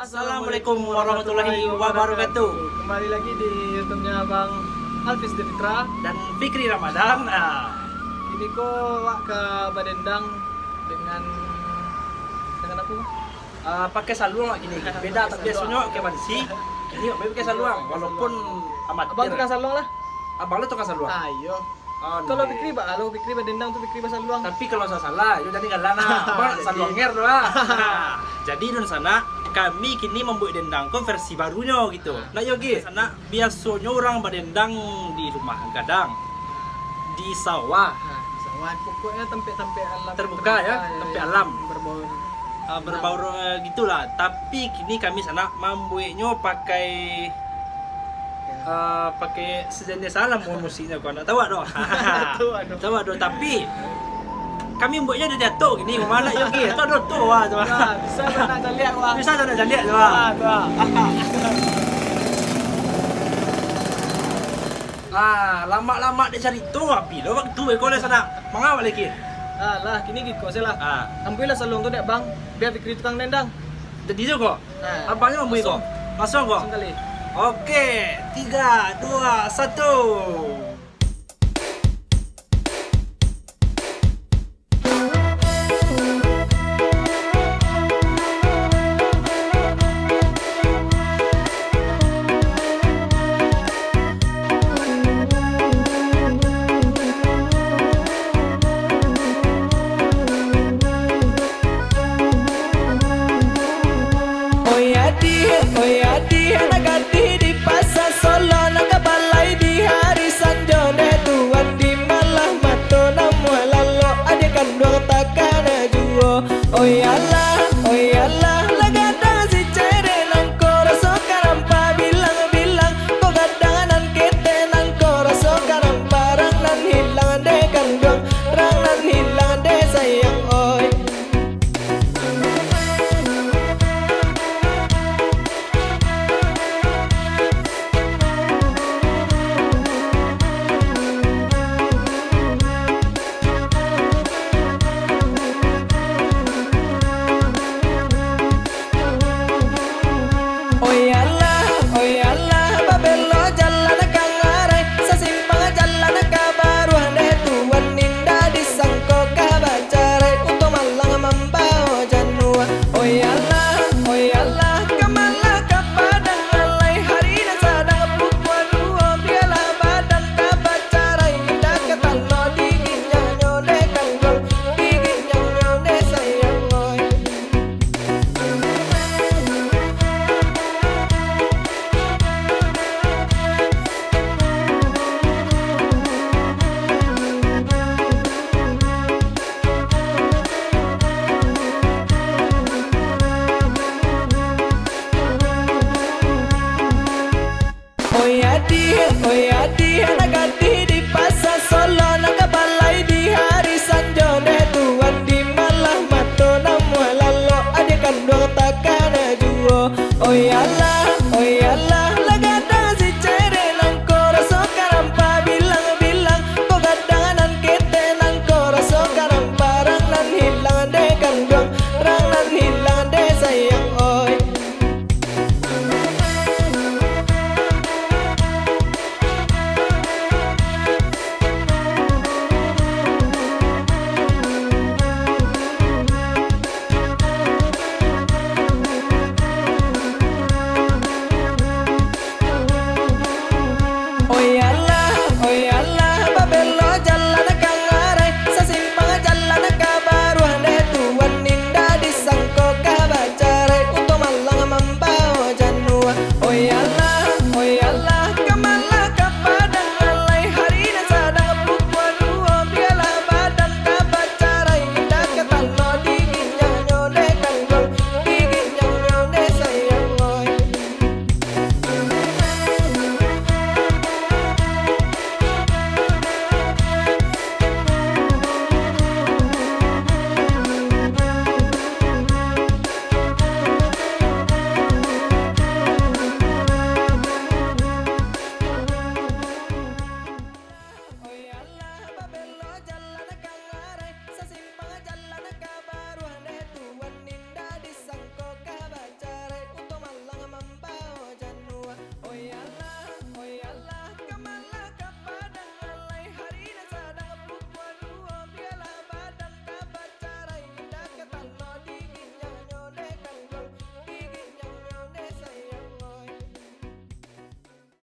Assalamualaikum warahmatullahi wabarakatuh. Kembali lagi di YouTube-nya Bang Alvis Devitra Dan Fikri Ramadan. Ini kok wak ke Badendang dengan apa? Pakai saluang gini. Beda tak biasanya kayak sih. Ini pakai saluang walaupun amatir. Abang tukang salong lah. Abang lu tukang saluang. Ayo. Oh, Kalau nih. Fikri Pak, kalau Fikri Badendang tuh Fikri Basaluang. Tapi kalau saya salah, itu jadi galana. Abang saluanger doang. Jadi di sana kami kini membuat dendang versi barunya gitu. Nah Yogi, sana biasanya orang berdendang di rumah gadang, di sawah, Sawah pokoknya tempe-tempe alam Terbuka ya, tempe alam. berbau. berbau gitulah. Tapi kini kami sana membuatnya pakai pakai sejenis alam musiknya kau nak tahu doh. Tahu doh tapi kami buatnya udah jatuh gini kemana Yogi? Tahu doh tuh wah tuh. Bisa nak jaliak wah. Bisa tak nak jaliak tuh wah. Lama-lama dia cari tu api lo waktu kau le sana mengawal lagi. Lah kini gitu saya lah. Ambillah salong tu dek bang, biar Fikri tukang dendang. Jadi tu kok. Abangnya membuat kok. Masuk kok. Langsung kali. Oke, 3, 2, 1. Oyadi, nagati di pasar Solo, nagabalay di hari Sanjo, tuan di malah mato namu lalo, ada kandung takana juo. Oyalah, lagadang si cere nangko raso karampa bilang, ko gadangan kete nangko raso karampa rang nan hilang de kandung, rang nan hilang de sayang oi. Oyalah, babelo jalan kangarai, sasimpang jalan kabaru ande tuan ninda disangko kabacarai, untuk malang mambao janua. Oyalah, kamala kapadang alai, hari na sadang pukwa duo, biarlah badan kabacarai, ninda ketano diginyang nyode kanggol, diginyang nyode sayang oi. Oyadi, nagati di pasar Solo, nagabalay di hari Sanjo, tuan di malah mato namu lalo, ada kandung takana juo.